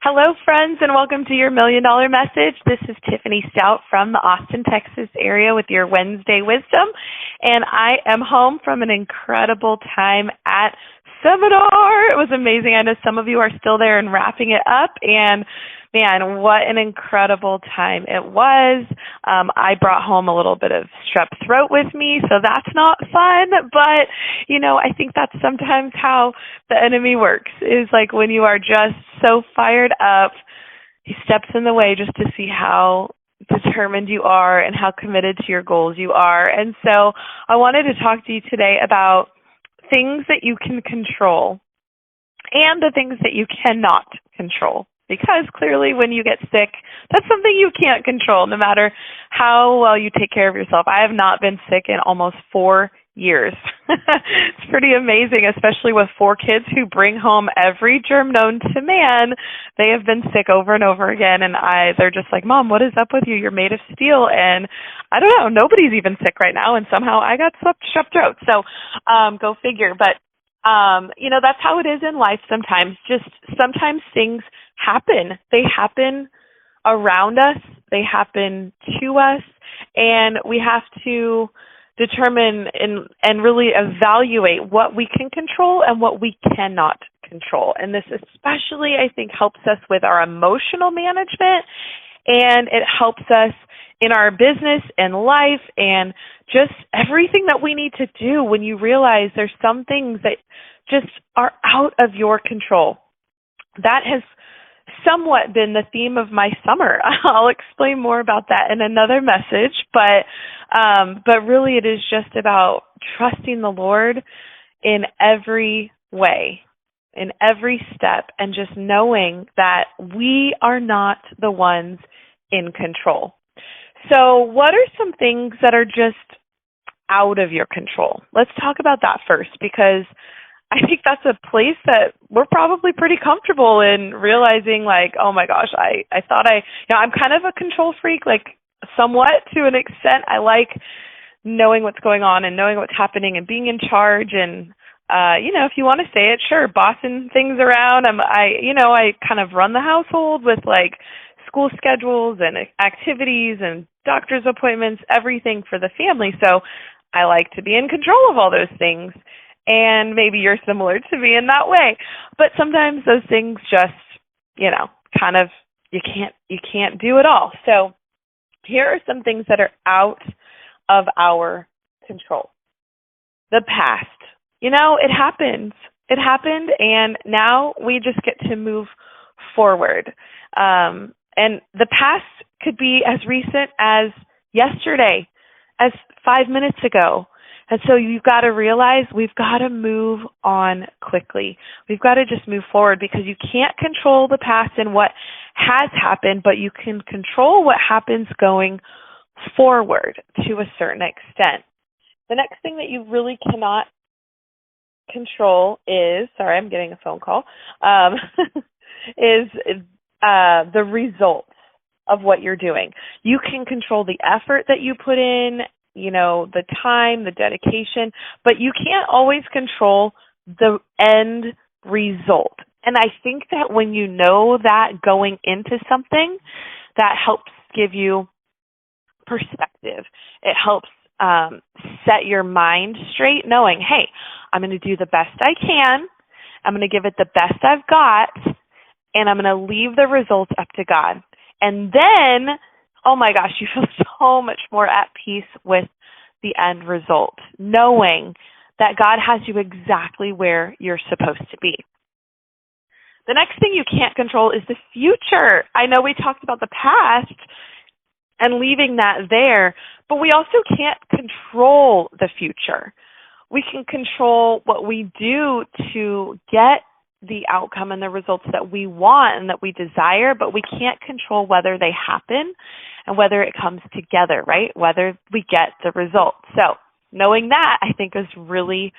Hello, friends, and welcome to your $1 Million Message. This is Tiffany Stout from the Austin, Texas area with your Wednesday Wisdom, and I am home from an incredible time at seminar. It was amazing. I know some of you are still there and wrapping it up, and man, what an incredible time it was. I brought home a little bit of strep throat with me, so that's not fun, but, I think that's sometimes how the enemy works, is like when you are just so fired up, he steps in the way just to see how determined you are and how committed to your goals you are. And so I wanted to talk to you today about things that you can control and the things that you cannot control. Because clearly when you get sick, that's something you can't control, no matter how well you take care of yourself. I have not been sick in almost 4 years. It's pretty amazing, especially with 4 kids who bring home every germ known to man. They have been sick over and over again, and they're just like, Mom, what is up with you? You're made of steel. And I don't know, nobody's even sick right now, and somehow I got strep throat. So go figure. But that's how it is in life sometimes. Just sometimes things happen. They happen around us. They happen to us. And we have to determine and really evaluate what we can control and what we cannot control. And this especially, I think, helps us with our emotional management, and it helps us in our business and life and just everything that we need to do when you realize there's some things that just are out of your control. That has somewhat been the theme of my summer. I'll explain more about that in another message, but really it is just about trusting the Lord in every way, in every step, and just knowing that we are not the ones in control. So what are some things that are just out of your control? Let's talk about that first, because I think that's a place that we're probably pretty comfortable in realizing, like, oh my gosh, I thought I'm kind of a control freak, like somewhat to an extent. I like knowing what's going on and knowing what's happening and being in charge and, if you want to say it, sure, bossing things around. I kind of run the household with like school schedules and activities and doctor's appointments, everything for the family. So I like to be in control of all those things. And maybe you're similar to me in that way. But sometimes those things just, kind of, you can't do it all. So here are some things that are out of our control. The past. It happens. It happened, and now we just get to move forward. And the past could be as recent as yesterday, as 5 minutes ago. And so you've got to realize we've got to move on quickly. We've got to just move forward, because you can't control the past and what has happened, but you can control what happens going forward to a certain extent. The next thing that you really cannot control is, sorry, I'm getting a phone call, is the results of what you're doing. You can control the effort that you put in, the time, the dedication, but you can't always control the end result. And I think that when you know that going into something, that helps give you perspective. It helps set your mind straight, knowing, hey, I'm going to do the best I can. I'm going to give it the best I've got, and I'm going to leave the results up to God. And then, oh my gosh, you feel so much more at peace with the end result, knowing that God has you exactly where you're supposed to be. The next thing you can't control is the future. I know we talked about the past and leaving that there, but we also can't control the future. We can control what we do to get the outcome and the results that we want and that we desire, but we can't control whether they happen and whether it comes together, right? Whether we get the result. So knowing that, I think, is really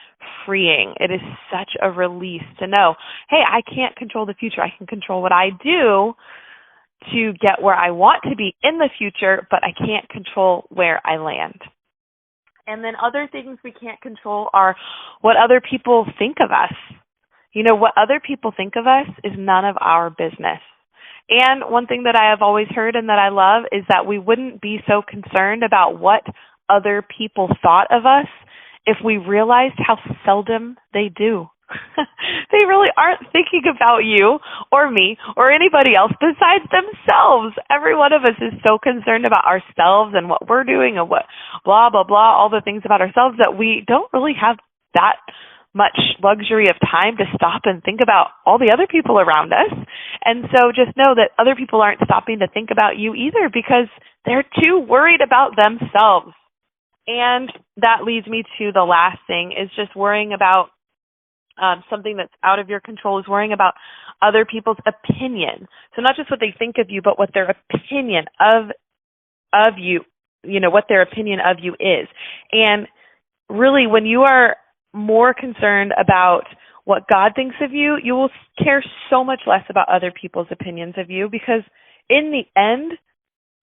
freeing. It is such a release to know, hey, I can't control the future. I can control what I do to get where I want to be in the future, but I can't control where I land. And then other things we can't control are what other people think of us. What other people think of us is none of our business. And one thing that I have always heard and that I love is that we wouldn't be so concerned about what other people thought of us if we realized how seldom they do. They really aren't thinking about you or me or anybody else besides themselves. Every one of us is so concerned about ourselves and what we're doing and what blah, blah, blah, all the things about ourselves that we don't really have that much luxury of time to stop and think about all the other people around us. And so just know that other people aren't stopping to think about you either because they're too worried about themselves. And that leads me to the last thing is just worrying about something that's out of your control is worrying about other people's opinion. So not just what they think of you, but what their opinion of you, what their opinion of you is. And really, when you are more concerned about what God thinks of you, you will care so much less about other people's opinions of you because in the end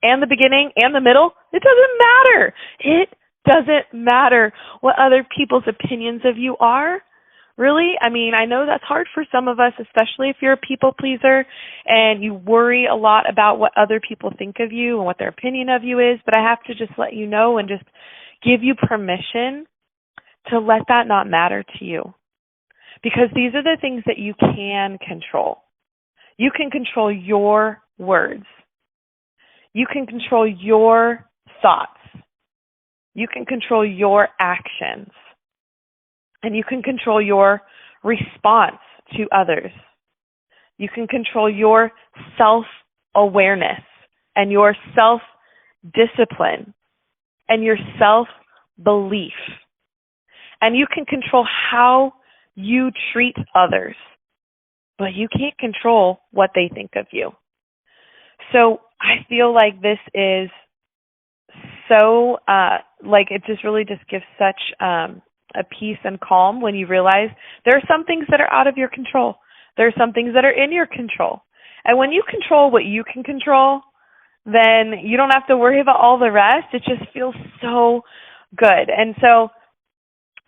and the beginning and the middle, it doesn't matter. It doesn't matter what other people's opinions of you are. Really? I mean, I know that's hard for some of us, especially if you're a people pleaser and you worry a lot about what other people think of you and what their opinion of you is, but I have to just let you know and just give you permission to let that not matter to you. Because these are the things that you can control. You can control your words. You can control your thoughts. You can control your actions. And you can control your response to others. You can control your self-awareness and your self-discipline and your self-belief. And you can control how you treat others, but you can't control what they think of you. So I feel like this is so, it just really just gives such a peace and calm when you realize there are some things that are out of your control. There are some things that are in your control. And when you control what you can control, then you don't have to worry about all the rest. It just feels so good. And so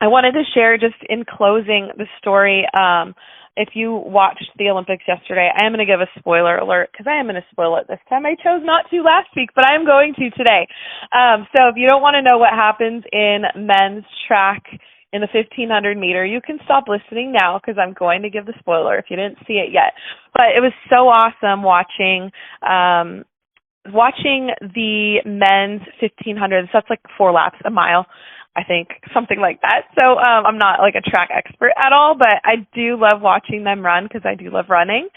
I wanted to share just in closing the story. If you watched the Olympics yesterday, I am going to give a spoiler alert because I am going to spoil it this time. I chose not to last week, but I am going to today. So if you don't want to know what happens in men's track in the 1500 meter, you can stop listening now because I'm going to give the spoiler if you didn't see it yet. But it was so awesome watching the men's 1500. So that's like 4 laps, a mile, I think, something like that. So I'm not like a track expert at all, but I do love watching them run because I do love running.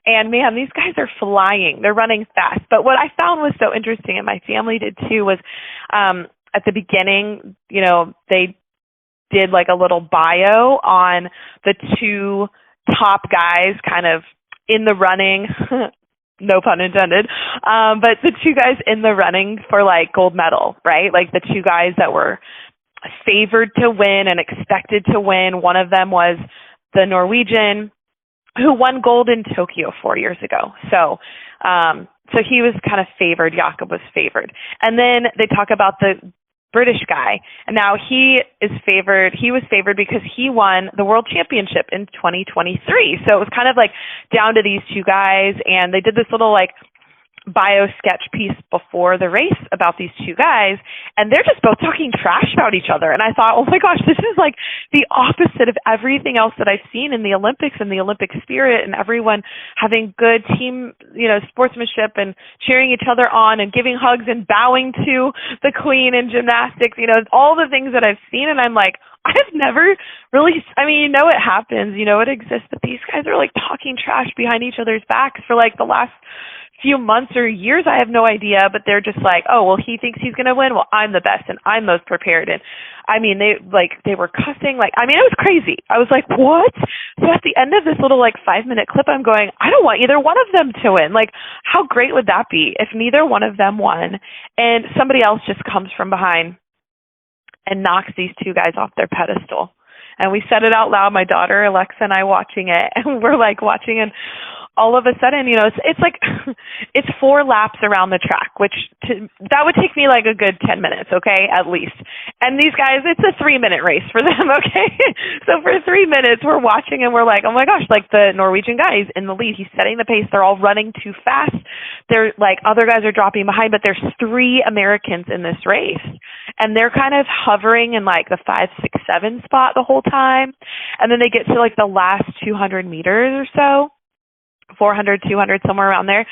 And man, these guys are flying. They're running fast. But what I found was so interesting, and my family did too, was at the beginning, they did like a little bio on the 2 top guys kind of in the running, no pun intended, but the 2 guys in the running for like gold medal, right? Like the 2 guys that were favored to win and expected to win. One of them was the Norwegian who won gold in Tokyo 4 years ago. So he was kind of favored. Jakob was favored. And then they talk about the British guy. And now he is favored. He was favored because he won the world championship in 2023. So it was kind of like down to these 2 guys. And they did this little like bio sketch piece before the race about these 2 guys, and they're just both talking trash about each other. And I thought, oh my gosh, this is like the opposite of everything else that I've seen in the Olympics and the Olympic spirit and everyone having good team, sportsmanship and cheering each other on and giving hugs and bowing to the queen in gymnastics, all the things that I've seen. And I'm like, I've never really, it happens, it exists, but these guys are like talking trash behind each other's backs for like the last few months or years. I have no idea, but they're just like, oh, well, he thinks he's going to win. Well, I'm the best and I'm most prepared. And they were cussing. It was crazy. I was like, what? So at the end of this little 5-minute clip, I'm going, I don't want either one of them to win. Like, how great would that be if neither one of them won and somebody else just comes from behind and knocks these 2 guys off their pedestal? And we said it out loud, my daughter Alexa and I watching it, and we're like watching, and all of a sudden, it's like, it's 4 laps around the track, which that would take me like a good 10 minutes, okay, at least. And these guys, it's a 3-minute race for them, okay? So for 3 minutes, we're watching and we're like, oh my gosh, like the Norwegian guy is in the lead. He's setting the pace. They're all running too fast. They're like, other guys are dropping behind, but there's 3 Americans in this race. And they're kind of hovering in like the 5, 6, 7 spot the whole time. And then they get to like the last 200 meters or so. 400, 200, somewhere around there.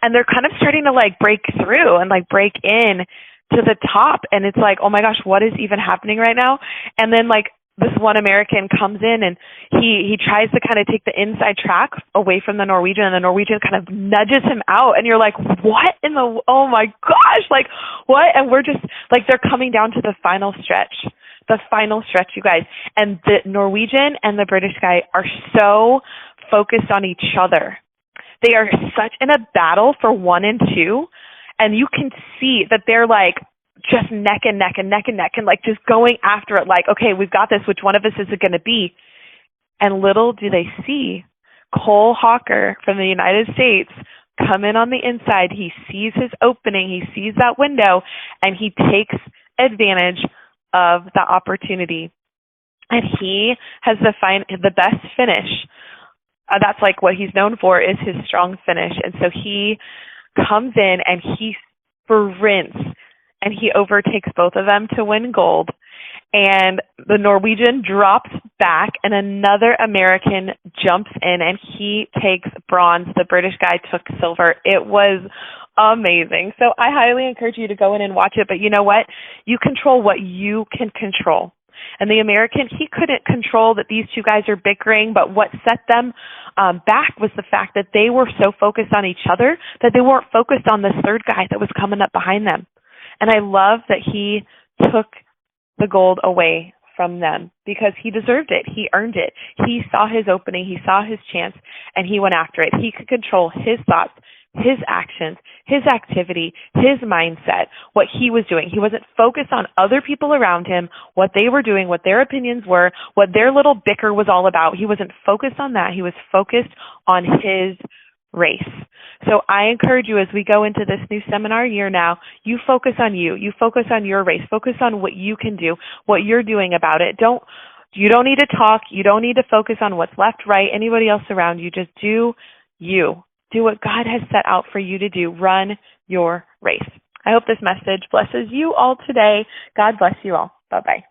And they're kind of starting to like break through and like break in to the top. And it's like, oh my gosh, what is even happening right now? And then like this one American comes in and he tries to kind of take the inside track away from the Norwegian, and the Norwegian kind of nudges him out. And you're like, what in the, oh my gosh, like what? And we're just like, they're coming down to the final stretch. The final stretch, you guys. And the Norwegian and the British guy are so focused on each other. They are such in a battle for 1 and 2, and you can see that they're like just neck and neck and neck and neck and like just going after it like, okay, we've got this. Which one of us is it going to be? And little do they see Cole Hawker from the United States come in on the inside. He sees his opening. He sees that window, and he takes advantage of the opportunity. And he has the best finish. That's like what he's known for, is his strong finish. And so he comes in and he sprints and he overtakes both of them to win gold. And the Norwegian drops back and another American jumps in and he takes bronze. The British guy took silver. It was amazing. So I highly encourage you to go in and watch it. But you know what? You control what you can control. And the American, he couldn't control that these 2 guys are bickering, but what set them back was the fact that they were so focused on each other that they weren't focused on this third guy that was coming up behind them. And I love that he took the gold away from them because he deserved it. He earned it. He saw his opening. He saw his chance, and he went after it. He could control his thoughts, his actions, his activity, his mindset, what he was doing. He wasn't focused on other people around him, what they were doing, what their opinions were, what their little bicker was all about. He wasn't focused on that. He was focused on his race. So I encourage you, as we go into this new seminar year now, you focus on you. You focus on your race. Focus on what you can do, what you're doing about it. You don't need to talk. You don't need to focus on what's left, right, anybody else around you. Just do you. Do what God has set out for you to do. Run your race. I hope this message blesses you all today. God bless you all. Bye-bye.